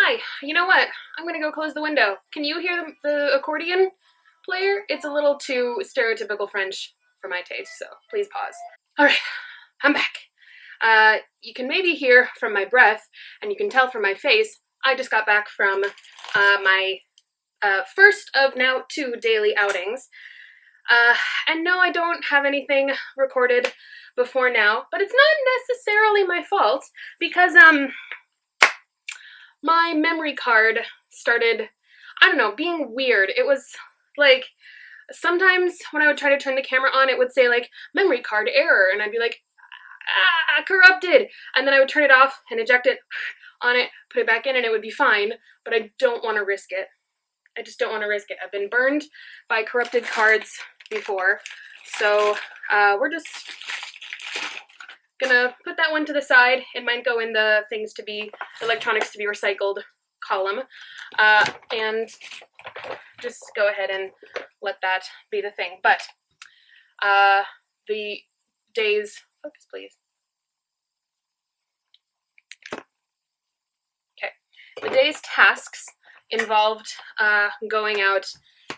Hi, you know what? I'm gonna go close the window. Can you hear the accordion player? It's a little too stereotypical French for my taste, so please pause. Alright, I'm back. You can maybe hear from my breath, and you can tell from my face, I just got back from my first of now 2 daily outings. And no, I don't have anything recorded before now, but it's not necessarily my fault, because my memory card started, I don't know, being weird. It was like, sometimes when I would try to turn the camera on, it would say like, memory card error, and I'd be like, corrupted, and then I would turn it off and eject it on it, put it back in, and it would be fine, but I don't want to risk it. I just don't want to risk it. I've been burned by corrupted cards before, so we're just gonna put that one to the side. It might go in the electronics to be recycled column, and just go ahead and let that be the thing. But the day's, focus please. Okay, the day's tasks involved going out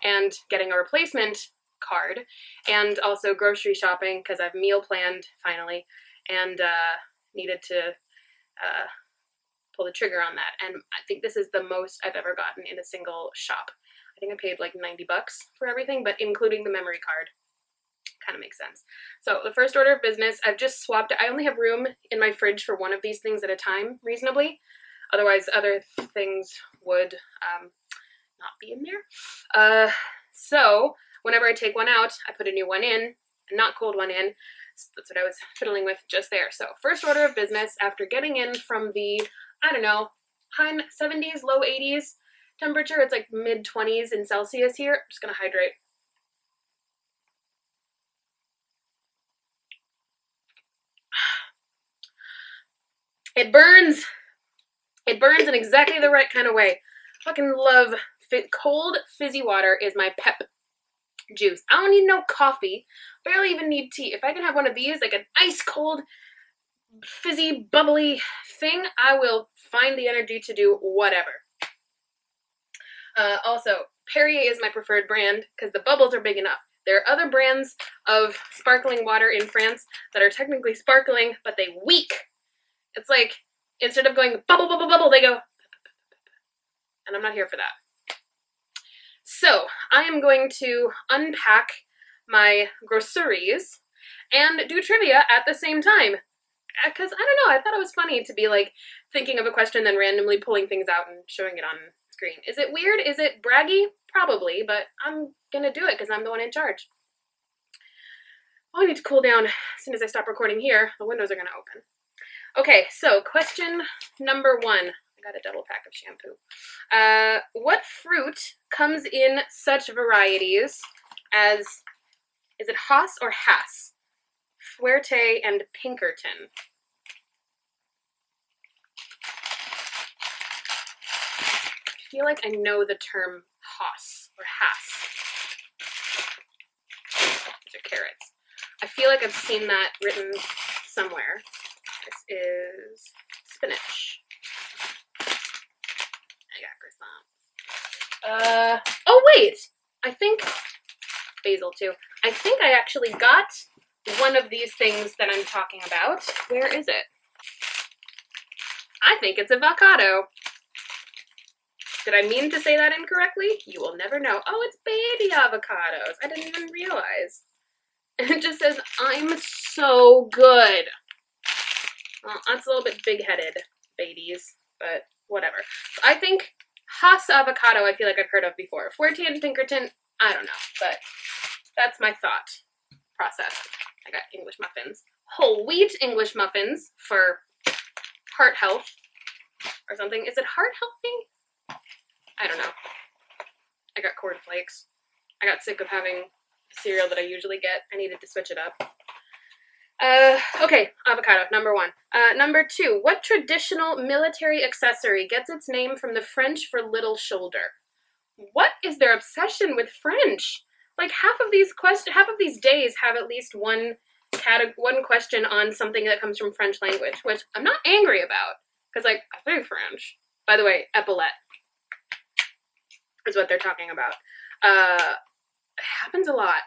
and getting a replacement card, and also grocery shopping because I've meal planned finally, and needed to pull the trigger on that. And I think this is the most I've ever gotten in a single shop. I think I paid like $90 for everything, but including the memory card. Kind of makes sense. So the first order of business, I've just swapped it. I only have room in my fridge for one of these things at a time, reasonably. Otherwise, other things would not be in there. So whenever I take one out, I put a new one in, a not cold one in. So that's what I was fiddling with just there. So first order of business, after getting in from the, I don't know, high 70s, low 80s temperature, it's like mid 20s in Celsius here. I'm just gonna hydrate. It burns. It burns in exactly the right kind of way. Fucking love cold fizzy water is my pep juice. I don't need no coffee. Barely even need tea. If I can have one of these, like an ice cold, fizzy, bubbly thing, I will find the energy to do whatever. Also, Perrier is my preferred brand because the bubbles are big enough. There are other brands of sparkling water in France that are technically sparkling, but they weak. It's like, instead of going bubble, bubble, bubble, they go, and I'm not here for that. So, I am going to unpack my groceries and do trivia at the same time. Because, I don't know, I thought it was funny to be like, thinking of a question, then randomly pulling things out and showing it on screen. Is it weird? Is it braggy? Probably, but I'm gonna do it because I'm the one in charge. Oh, I need to cool down as soon as I stop recording here. The windows are gonna open. Okay, so question number 1. I got a double pack of shampoo. What fruit comes in such varieties as, is it Hass or Hass? Fuerte and Pinkerton. I feel like I know the term Hass or Hass. These are carrots. I feel like I've seen that written somewhere. This is spinach. I got croissants. Oh wait! I think basil too. I think I actually got one of these things that I'm talking about. Where is it? I think it's avocado. Did I mean to say that incorrectly? You will never know. Oh, it's baby avocados. I didn't even realize. And it just says, I'm so good. Well, that's a little bit big-headed, babies, but whatever. So I think Hass avocado I feel like I've heard of before. Fuerte and Pinkerton, I don't know, but that's my thought process. I got English muffins. Whole wheat English muffins for heart health or something. Is it heart healthy? I don't know. I got cornflakes. I got sick of having cereal that I usually get. I needed to switch it up. Okay, avocado, number 1. Number 2, what traditional military accessory gets its name from the French for little shoulder? What is their obsession with French? Like half of these days have at least one question on something that comes from French language, which I'm not angry about, because like, I speak French. By the way, epaulette is what they're talking about. It happens a lot.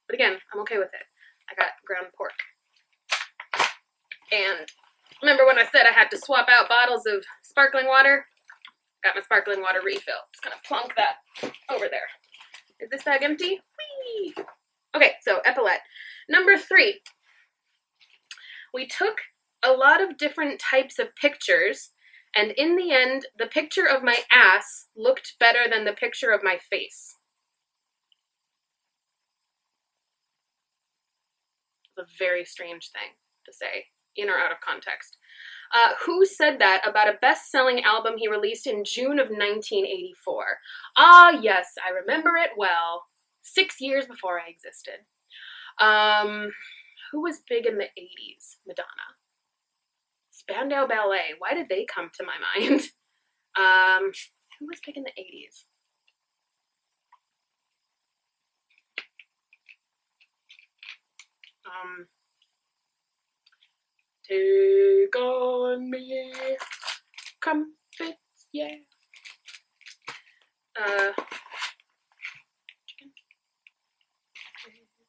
But again, I'm okay with it. I got ground pork. And remember when I said I had to swap out bottles of sparkling water? Got my sparkling water refill. Just gonna plunk that over there. Is this bag empty? Whee! Okay, so epaulette. Number 3. We took a lot of different types of pictures, and in the end, the picture of my ass looked better than the picture of my face. It's a very strange thing to say, in or out of context. Who said that about a best-selling album he released in June of 1984? Ah, yes, I remember it well. 6 years before I existed. Who was big in the 80s? Madonna. Spandau Ballet. Why did they come to my mind? Who was big in the 80s? Take on me, crumpets, yeah. Take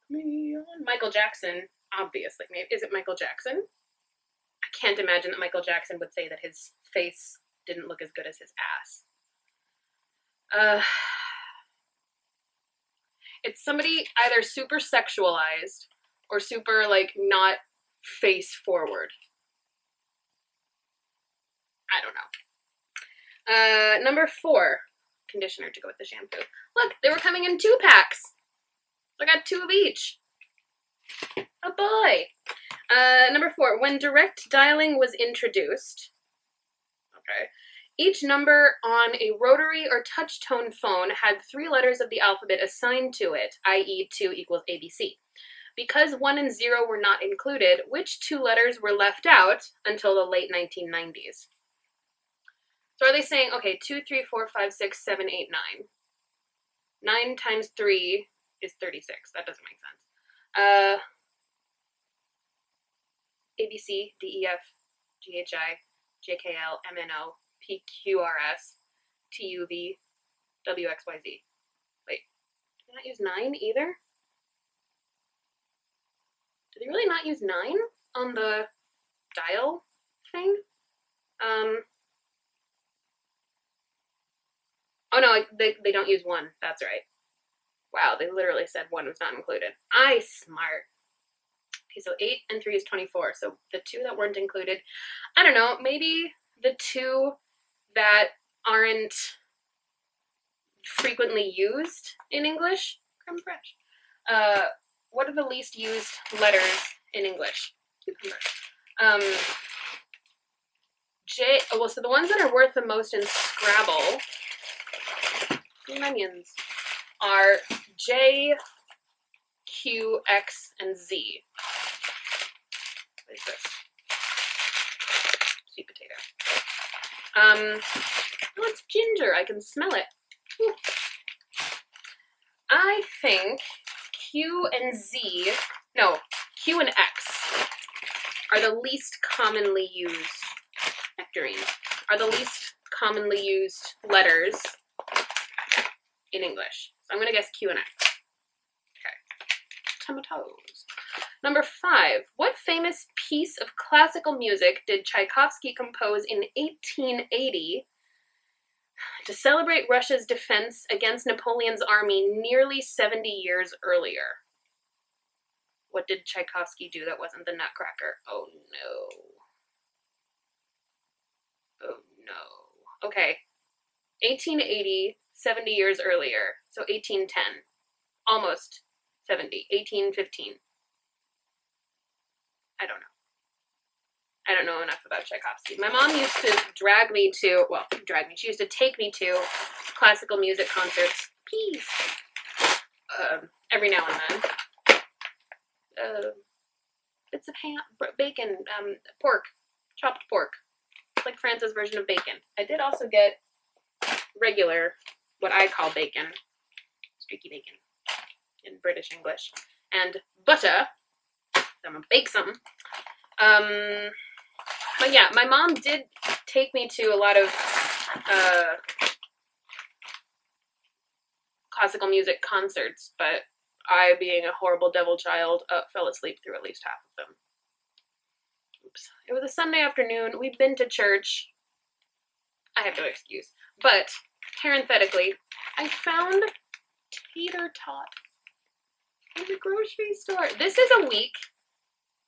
me on. Michael Jackson, obviously. Is it Michael Jackson? I can't imagine that Michael Jackson would say that his face didn't look as good as his ass. It's somebody either super sexualized or super, like, not face forward. I don't know. Number 4, conditioner to go with the shampoo. Look, they were coming in 2 packs. I got 2 of each. Oh boy. Number 4, when direct dialing was introduced, okay, each number on a rotary or touch-tone phone had 3 letters of the alphabet assigned to it, i.e. 2 equals ABC. Because 1 and 0 were not included, which 2 letters were left out until the late 1990s? So are they saying, okay, 2, 3, 4, 5, 6, 7, 8, 9. 9 times 3 is 36. That doesn't make sense. A, B, C, D, E, F, G, H, I, J, K, L, M, N, O, P, Q, R, S, T, U, V, W, X, Y, Z. Wait, did they not use 9 either? Did they really not use 9 on the dial thing? Oh no, they don't use 1. That's right. Wow, they literally said 1 was not included. Smart. Okay, so 8 and 3 is 24. So the 2 that weren't included, I don't know, maybe the 2 that aren't frequently used in English? Creme fraiche. What are the least used letters in English? Cucumber. J, well, so the ones that are worth the most in Scrabble, green onions, are J, Q, X, and Z. What is this? Sweet potato. Oh, it's ginger. I can smell it. Ooh. I think Q and Z, no, Q and X are the least commonly used, nectarine, are the least commonly used letters in English. So I'm going to guess Q and X. Okay. Tomatoes. Number 5. What famous piece of classical music did Tchaikovsky compose in 1880 to celebrate Russia's defense against Napoleon's army nearly 70 years earlier? What did Tchaikovsky do that wasn't the Nutcracker? Oh no. Oh no. Okay. 1880, 70 years earlier. So 1810. Almost 70. 1815. I don't know. I don't know enough about Tchaikovsky. My mom used to she used to take me to classical music concerts. Peace. Every now and then. Bits of ham, bacon, pork, chopped pork. It's like France's version of bacon. I did also get regular, what I call bacon, streaky bacon in British English, and butter. So I'm gonna bake some. But yeah, my mom did take me to a lot of classical music concerts, but I, being a horrible devil child, fell asleep through at least half of them. Oops. It was a Sunday afternoon. We've been to church. I have no excuse. But, parenthetically, I found tater tots in the grocery store. This is a week,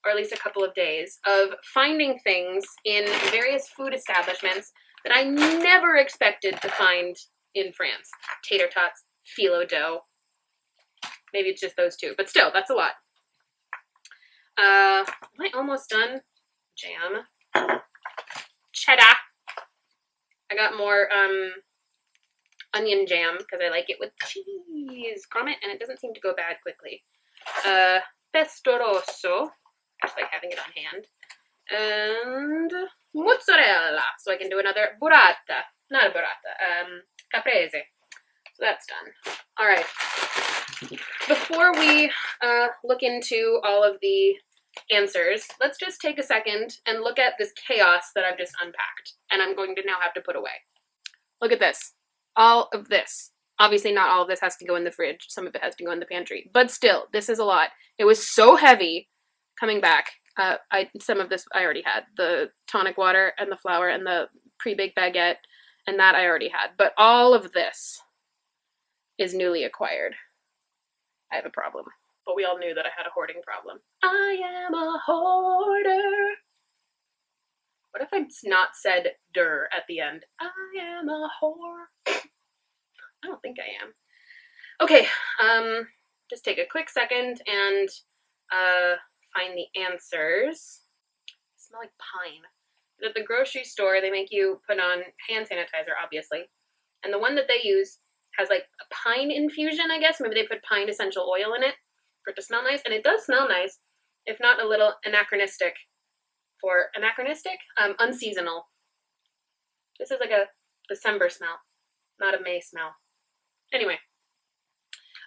or at least a couple of days, of finding things in various food establishments that I never expected to find in France. Tater tots, phyllo dough. Maybe it's just those two, but still, that's a lot. Am I almost done? Jam. Cheddar. I got more onion jam because I like it with cheese. Grommet, and it doesn't seem to go bad quickly. Pesto rosso, just like having it on hand. And mozzarella, so I can do another burrata. Not a burrata, caprese. So that's done. All right. Before we look into all of the answers, let's just take a second and look at this chaos that I've just unpacked, and I'm going to now have to put away. Look at this. All of this. Obviously, not all of this has to go in the fridge. Some of it has to go in the pantry. But still, this is a lot. It was so heavy coming back. Some of this I already had. The tonic water and the flour and the pre-baked baguette, and that I already had. But all of this is newly acquired. I have a problem. But we all knew that I had a hoarding problem. I am a hoarder. What if I not said der at the end? I am a whore. I don't think I am. Okay, just take a quick second and find the answers. They smell like pine. At the grocery store, they make you put on hand sanitizer, obviously. And the one that they use has like a pine infusion, I guess. Maybe they put pine essential oil in it for it to smell nice. And it does smell nice, if not a little anachronistic. Unseasonal. This is like a December smell, not a May smell. Anyway,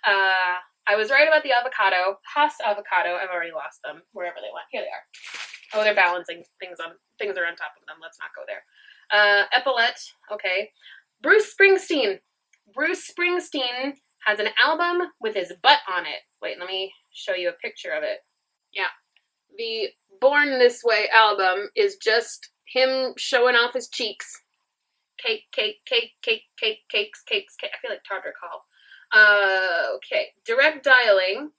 I was right about the avocado. Haas avocado. I've already lost them wherever they went. Here they are. Oh, they're balancing things on top of them. Let's not go there. Epaulette. Okay. Bruce Springsteen. Bruce Springsteen has an album with his butt on it. Wait, let me show you a picture of it. Yeah. The Born This Way album is just him showing off his cheeks. Cake, cake, cake, cake, cake, cakes, cakes, cake. I feel like Todrick Hall. Okay, direct dialing.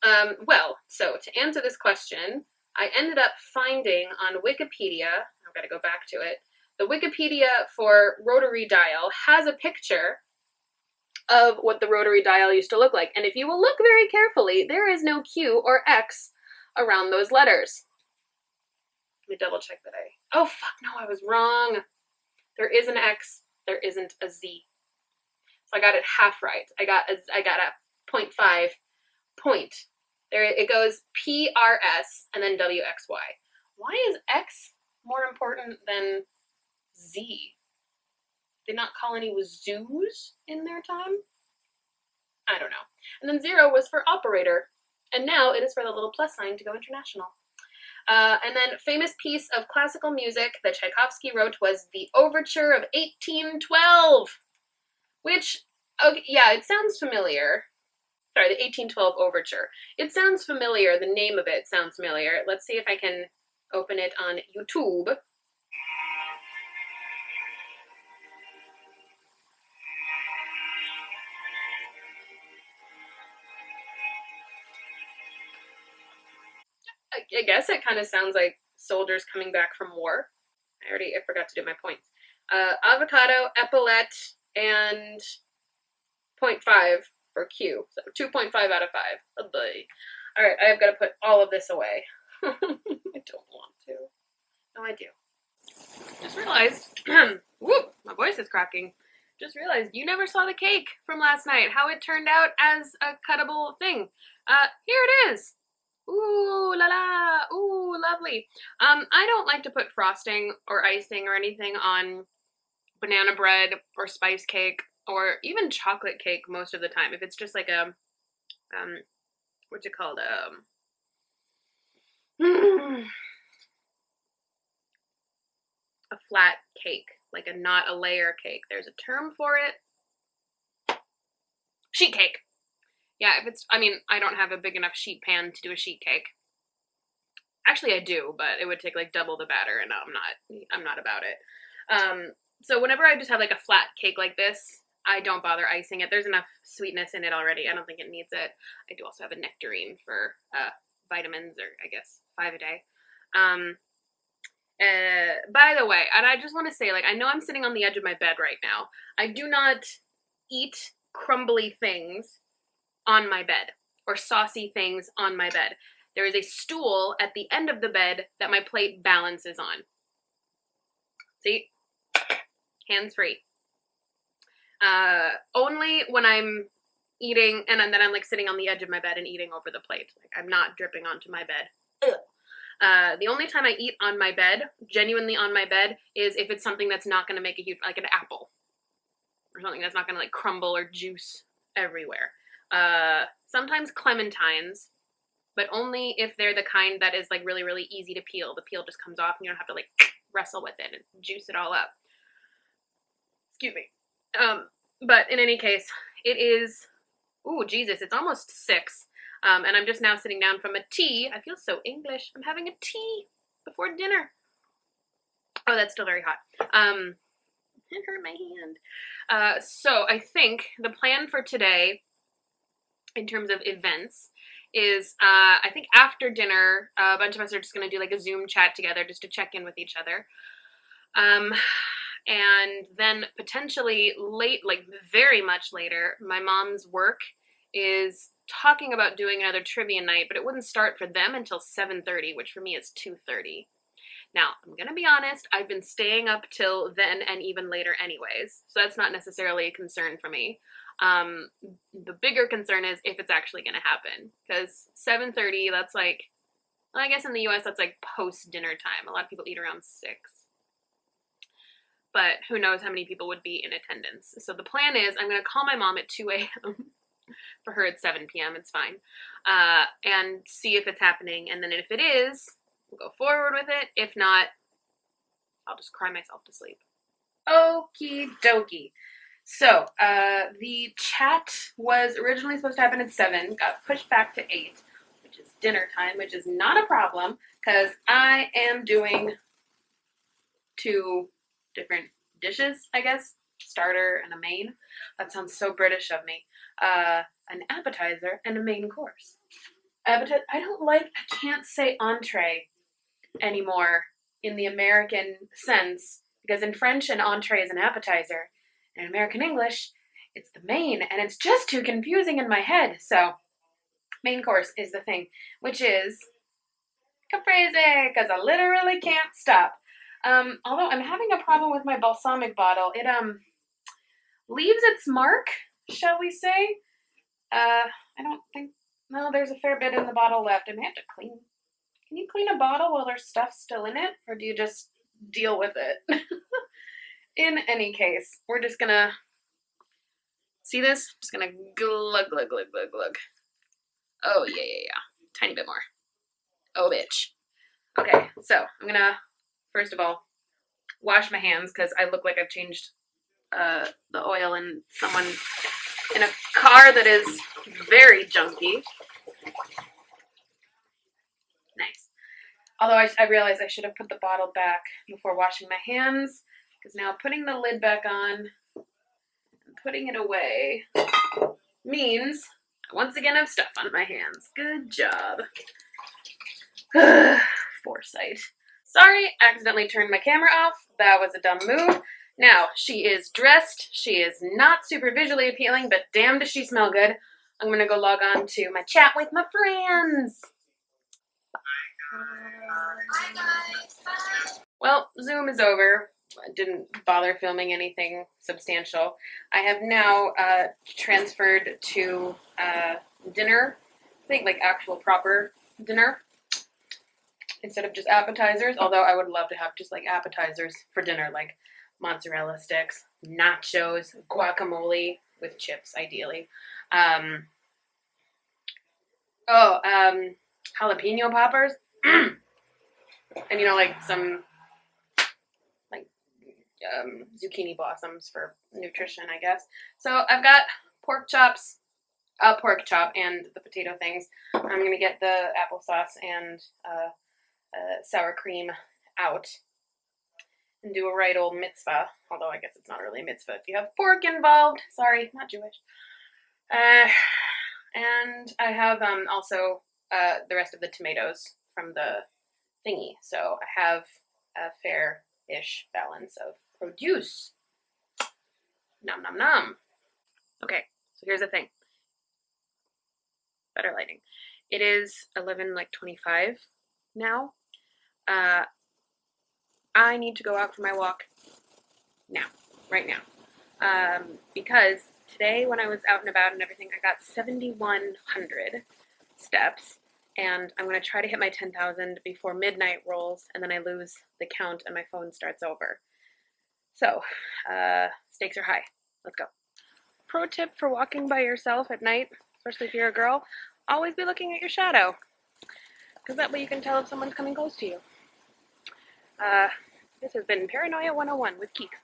Well, so to answer this question, I ended up finding on Wikipedia, I've got to go back to it, the Wikipedia for rotary dial has a picture of what the rotary dial used to look like. And if you will look very carefully, there is no Q or X around those letters. Let me double check that oh fuck, no, I was wrong. There is an X, there isn't a Z. So I got it half right. I got a 0.5 point. There it goes PRS and then WXY. Why is X more important than Z? Did not call any zoos in their time? I don't know. And then 0 was for operator. And now it is for the little plus sign to go international. And then famous piece of classical music that Tchaikovsky wrote was the Overture of 1812. Which, okay, yeah, it sounds familiar. Sorry, the 1812 Overture. It sounds familiar. The name of it sounds familiar. Let's see if I can open it on YouTube. I guess it kind of sounds like soldiers coming back from war. I forgot to do my points. Avocado, epaulette, and 0.5 for Q. So 2.5 out of 5. Oh boy. Alright, I've got to put all of this away. I don't want to. No, I do. Just realized, whoop, my voice is cracking. Just realized you never saw the cake from last night. How it turned out as a cuttable thing. Here it is. Ooh la la, ooh lovely. I don't like to put frosting or icing or anything on banana bread or spice cake or even chocolate cake most of the time. If it's just like a, what's it called? A flat cake. like a not a layer cake. There's a term for it. Sheet cake. Yeah, if it's, I mean, I don't have a big enough sheet pan to do a sheet cake. Actually, I do, but it would take like double the batter, and I'm not about it. So whenever I just have like a flat cake like this, I don't bother icing it. There's enough sweetness in it already. I don't think it needs it. I do also have a nectarine for vitamins, or I guess 5 a day. By the way, and I just want to say, like, I know I'm sitting on the edge of my bed right now. I do not eat crumbly things on my bed or saucy things on my bed. There is a stool at the end of the bed that my plate balances on. See? Hands free. Only when I'm eating, and then I'm like sitting on the edge of my bed and eating over the plate. Like, I'm not dripping onto my bed. The only time I eat on my bed, genuinely on my bed, is if it's something that's not going to make a huge, like an apple. Or something that's not going to like crumble or juice everywhere. Sometimes clementines, but only if they're the kind that is like really, really easy to peel. The peel just comes off and you don't have to like wrestle with it and juice it all up. Excuse me. But in any case, it is, ooh, Jesus, it's almost 6. And I'm just now sitting down from a tea. I feel so English. I'm having a tea before dinner. Oh, that's still very hot. It hurt my hand. So I think the plan for today, in terms of events, is I think after dinner, a bunch of us are just going to do like a Zoom chat together just to check in with each other. And then potentially late, like very much later, my mom's work is talking about doing another trivia night, but it wouldn't start for them until 7:30, which for me is 2:30. Now, I'm going to be honest, I've been staying up till then and even later anyways, so that's not necessarily a concern for me. The bigger concern is if it's actually going to happen, because 7:30, that's like, well, I guess in the US that's like post-dinner time. A lot of people eat around 6. But who knows how many people would be in attendance. So the plan is I'm going to call my mom at 2 a.m. For her it's 7 p.m. It's fine. And see if it's happening. And then if it is, we'll go forward with it. If not, I'll just cry myself to sleep. Okie dokie. So the chat was originally supposed to happen at 7. Got pushed back to 8, which is dinner time, which is not a problem because I am doing 2 different dishes, I guess. Starter and a main. That sounds so British of me. An appetizer and a main course. I can't say entree anymore in the American sense, because in French an entree is an appetizer. In American English, it's the main, and it's just too confusing in my head. So, main course is the thing, which is caprese, because I literally can't stop. Although I'm having a problem with my balsamic bottle. It leaves its mark, shall we say. I don't think, no, there's a fair bit in the bottle left. I may have to clean. Can you clean a bottle while there's stuff still in it? Or do you just deal with it? In any case, we're just gonna, see this? Just gonna glug, glug, glug, glug, glug. Oh, yeah. Tiny bit more. Oh, bitch. Okay, so I'm gonna, first of all, wash my hands because I look like I've changed the oil in someone in a car that is very junky. Nice. Although I realized I should have put the bottle back before washing my hands, because now putting the lid back on and putting it away means I once again have stuff on my hands. Good job. Foresight. Sorry, accidentally turned my camera off. That was a dumb move. Now, she is dressed. She is not super visually appealing, but damn does she smell good. I'm going to go log on to my chat with my friends. Hi, guys. Bye. Well, Zoom is over. I didn't bother filming anything substantial. I have now transferred to dinner. I think like actual proper dinner instead of just appetizers, although I would love to have just like appetizers for dinner, like mozzarella sticks, nachos, guacamole with chips, ideally. Jalapeno poppers. And like some like zucchini blossoms for nutrition, I guess. So I've got pork chops, a pork chop, and the potato things. I'm gonna get the applesauce and sour cream out and do a right old mitzvah. Although I guess it's not really a mitzvah if you have pork involved. Sorry, not Jewish. And I have also the rest of the tomatoes from the thingy. So I have a fair-ish balance of produce. Nom nom nom. Okay, so here's the thing. Better lighting. It is 11:25 now. I need to go out for my walk now, right now, because today when I was out and about and everything, I got 7,100 steps, and I'm going to try to hit my 10,000 before midnight rolls, and then I lose the count and my phone starts over. So, stakes are high. Let's go. Pro tip for walking by yourself at night, especially if you're a girl, always be looking at your shadow, because that way you can tell if someone's coming close to you. This has been Paranoia 101 with Keeks.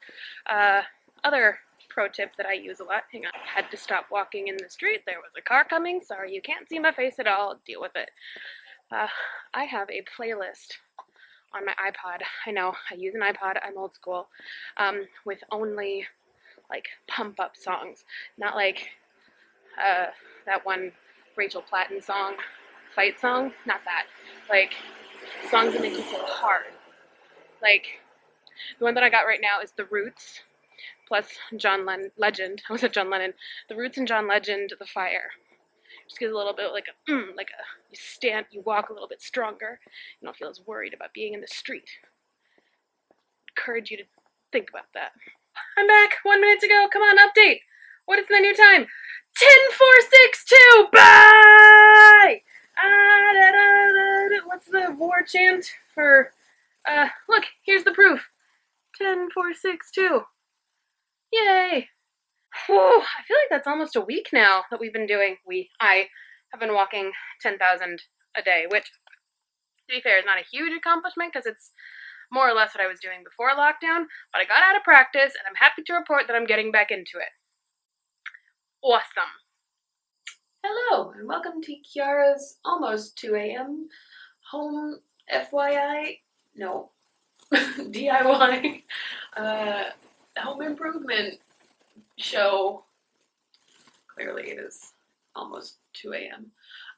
Other pro tip that I use a lot, hang on, I had to stop walking in the street, there was a car coming, sorry you can't see my face at all, deal with it. I have a playlist on my iPod. I know, I use an iPod, I'm old school, with only like pump up songs, not like that one Rachel Platten song, fight song, not that, like songs that make you feel hard. Like the one that I got right now is The Roots plus John Legend. I was at John Lennon. The Roots and John Legend, The Fire. Just gives a little bit like you walk a little bit stronger. You don't feel as worried about being in the street. Encourage you to think about that. I'm back 1 minute to go. Come on, update. What is the new time? 10-4-6-2. Bye. What's the war chant for? Look, here's the proof. 10-4-6-2. Yay. Whew, I feel like that's almost a week now that we've been doing. I have been walking 10,000 a day, which, to be fair, is not a huge accomplishment because it's more or less what I was doing before lockdown, but I got out of practice and I'm happy to report that I'm getting back into it. Awesome. Hello, and welcome to Kiara's almost 2 a.m. home FYI, no, DIY, home improvement show. Clearly it is almost 2 a.m.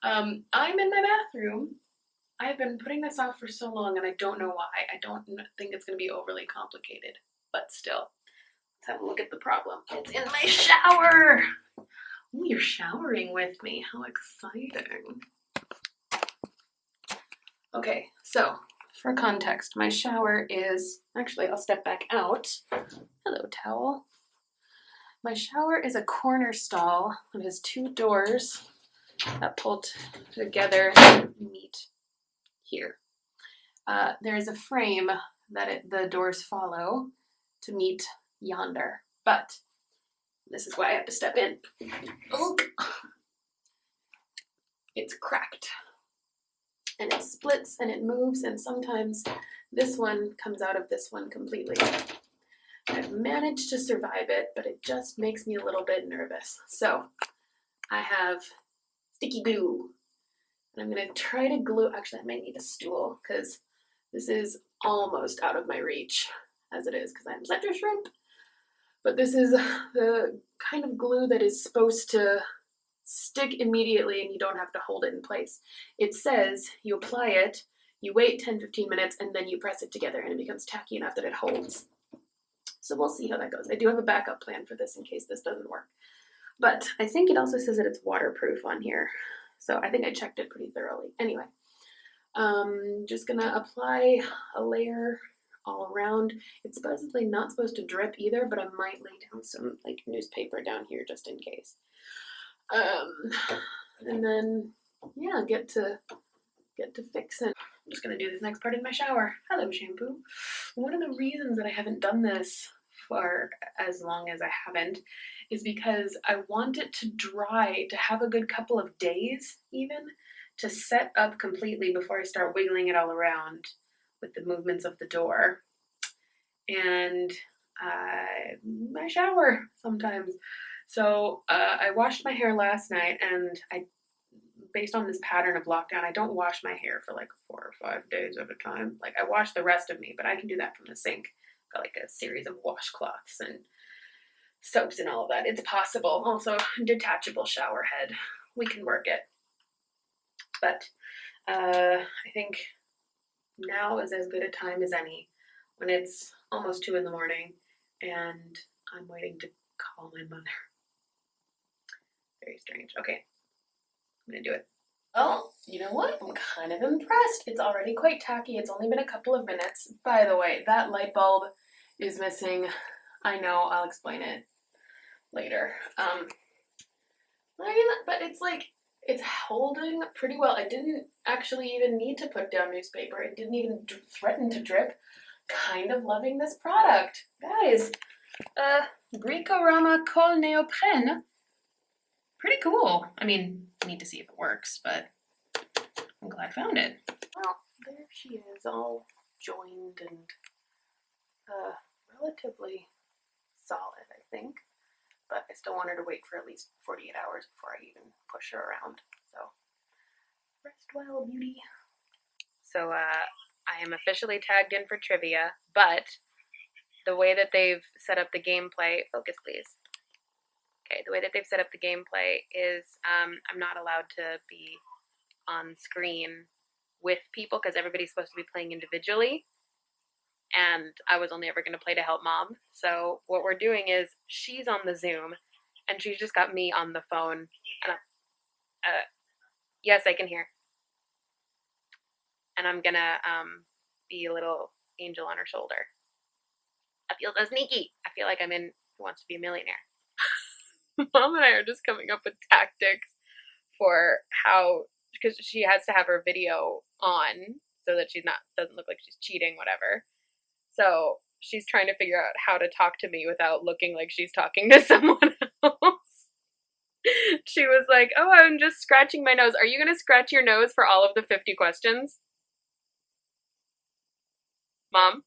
I'm in my bathroom. I've been putting this off for so long and I don't know why. I don't think it's going to be overly complicated, but still. Let's have a look at the problem. It's in my shower! Ooh, you're showering with me. How exciting. Okay, so for context, my shower is, actually I'll step back out. Hello, towel. My shower is a corner stall. It has 2 doors that pull together and meet here. There is a frame that the doors follow to meet yonder, but this is why I have to step in. Oop. It's cracked, and it splits and it moves, and sometimes this one comes out of this one completely. I've managed to survive it, but it just makes me a little bit nervous. So I have sticky glue, and I'm gonna try to glue, actually I might need a stool because this is almost out of my reach as it is because I'm such a shrimp. But this is the kind of glue that is supposed to stick immediately and you don't have to hold it in place. It says you apply it, you wait 10-15 minutes, and then you press it together and it becomes tacky enough that it holds. So we'll see how that goes. I do have a backup plan for this in case this doesn't work. But I think it also says that it's waterproof on here. So I think I checked it pretty thoroughly. Anyway, just gonna apply a layer all around. It's supposedly not supposed to drip either, but I might lay down some like newspaper down here just in case. And then yeah, get to fixing. I'm just gonna do this next part in my shower. Hello, shampoo. One of the reasons that I haven't done this for as long as I haven't is because I want it to dry, to have a good couple of days even, to set up completely before I start wiggling it all around with the movements of the door. And I shower sometimes. So I washed my hair last night, and based on this pattern of lockdown, I don't wash my hair for like 4 or 5 days at a time. Like I wash the rest of me, but I can do that from the sink. Got like a series of washcloths and soaps and all of that. It's possible. Also, detachable shower head. We can work it. But I think now is as good a time as any when it's almost 2 in the morning and I'm waiting to call my mother. Very strange. Okay, I'm gonna do it. Oh, you know what? I'm kind of impressed. It's already quite tacky. It's only been a couple of minutes. By the way, that light bulb is missing. I know, I'll explain it later. But it's like, it's holding pretty well. I didn't actually even need to put down newspaper. It didn't even threaten to drip. Kind of loving this product. Guys, Bricorama Col Neoprene. Pretty cool. I mean, need to see if it works, but I'm glad I found it. Well, there she is, all joined and relatively solid, I think. But I still want her to wait for at least 48 hours before I even push her around. So, rest well, beauty. So, I am officially tagged in for trivia, but the way that they've set up the gameplay, focus please. Okay, the way that they've set up the gameplay is I'm not allowed to be on screen with people because everybody's supposed to be playing individually. And I was only ever going to play to help mom. So what we're doing is she's on the Zoom and she's just got me on the phone. And yes, I can hear. And I'm going to be a little angel on her shoulder. I feel so sneaky. I feel like I'm in Who Wants to Be a Millionaire. Mom and I are just coming up with tactics for how, because she has to have her video on so that she's not, doesn't look like she's cheating, whatever. So she's trying to figure out how to talk to me without looking like she's talking to someone else. She was like, oh, I'm just scratching my nose. Are you going to scratch your nose for all of the 50 questions? Mom? I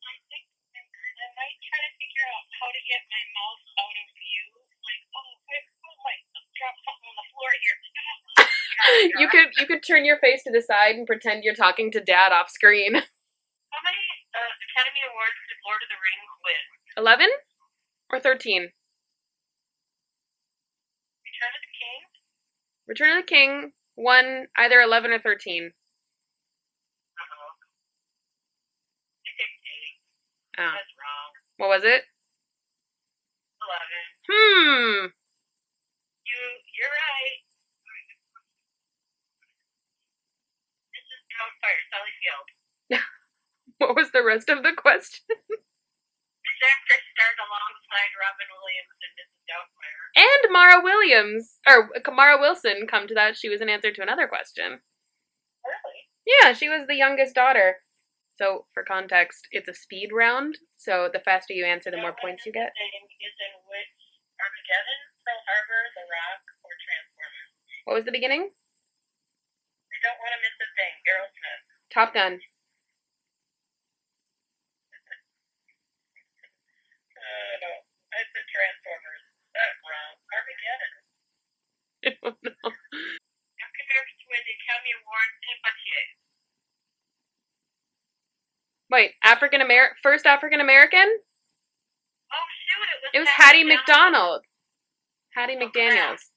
might try to figure out how to get my mouth out of view. Like, oh, wait, drop something on the floor here. You could turn your face to the side and pretend you're talking to Dad off screen. How many Academy Awards did Lord of the Rings win? 11 or 13? Return of the King? Return of the King won either 11 or 13. Uh-oh. I picked 8. Oh. That's wrong. What was it? 11. You're right. This is Doubtfire, Sally Field. What was the rest of the question? This actress starred alongside Robin Williams in Mrs. Doubtfire. And Mara Williams, or Mara Wilson, come to that. She was an answer to another question. Really? Yeah, she was the youngest daughter. So, for context, it's a speed round. So, the faster you answer, the more points you get. Is in which Armageddon, Pearl Harbor, The Rock, or Transformers? What was the beginning? I don't want to miss a thing. Aerosmith. Top Gun. No. I said Transformers. That's wrong. Armageddon. I don't know. African Americans to win the Academy Award in Batier. Wait, first African American? Oh shoot! It was Hattie McDonald. Hattie McDaniels.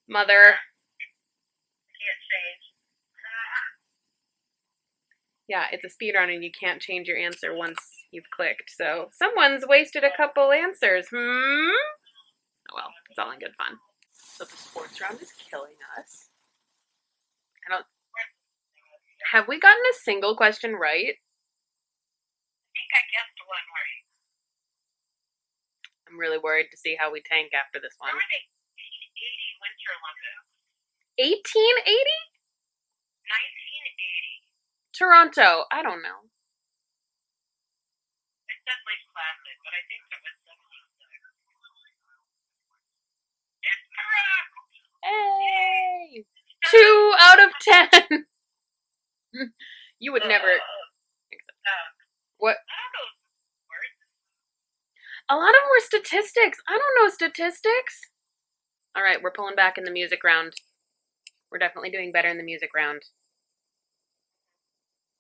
Mother. Can't change. Yeah, it's a speed round and you can't change your answer once you've clicked. So someone's wasted a couple answers. Oh well, it's all in good fun. So the sports round is killing us. Have we gotten a single question right? I think I guessed one right. I'm really worried to see how we tank after this one. Where were the 1880 Winter Olympics? 1880? 1980. Toronto. I don't know. I said Lake Placid, but I think that was 76. It's correct! Hey! 2 out of 10! You would never... What? I don't know words. A lot of them were statistics. I don't know statistics. All right, we're pulling back in the music round. We're definitely doing better in the music round.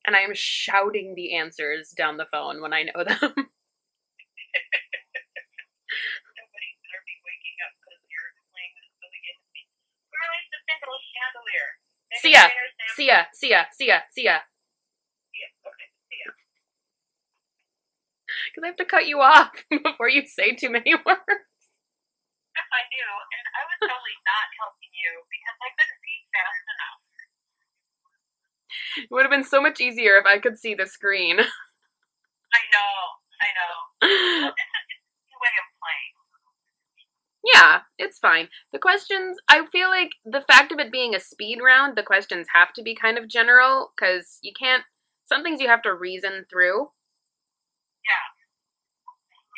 And I am shouting the answers down the phone when I know them. Somebody better be waking up because you're playing this silly game. Where is the single chandelier? See ya. See ya. See ya. See ya. See ya. Yeah, okay, see ya. Because I have to cut you off before you say too many words. I knew, and I was totally not helping you because I couldn't read fast enough. It would have been so much easier if I could see the screen. I know. Well, this is just the way I'm playing. Yeah, it's fine. The questions, I feel like the fact of it being a speed round, the questions have to be kind of general because you can't, some things you have to reason through. Yeah.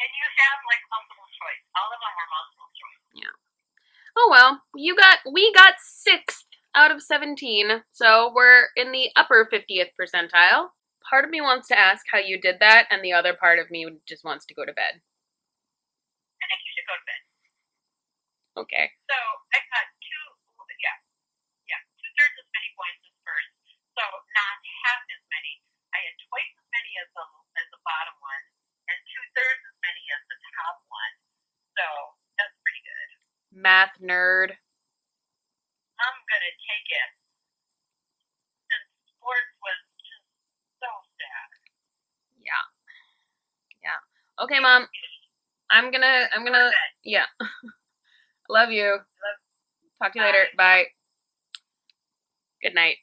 And you have like multiple choice. All of them were multiple choice. Yeah. Oh well, we got 6th out of 17, so we're in the upper 50th percentile. Part of me wants to ask how you did that, and the other part of me just wants to go to bed. I think you should go to bed. Okay. So I got two-thirds as many points as first. So not half as many. I had twice as many as the bottom one, and two-thirds as many as the top one. So that's pretty good. Math nerd. I'm gonna take it. Since sports was just so sad. Yeah. Yeah. Okay, Mom. I'm gonna, yeah. Love you. Talk to you later. Bye. Good night.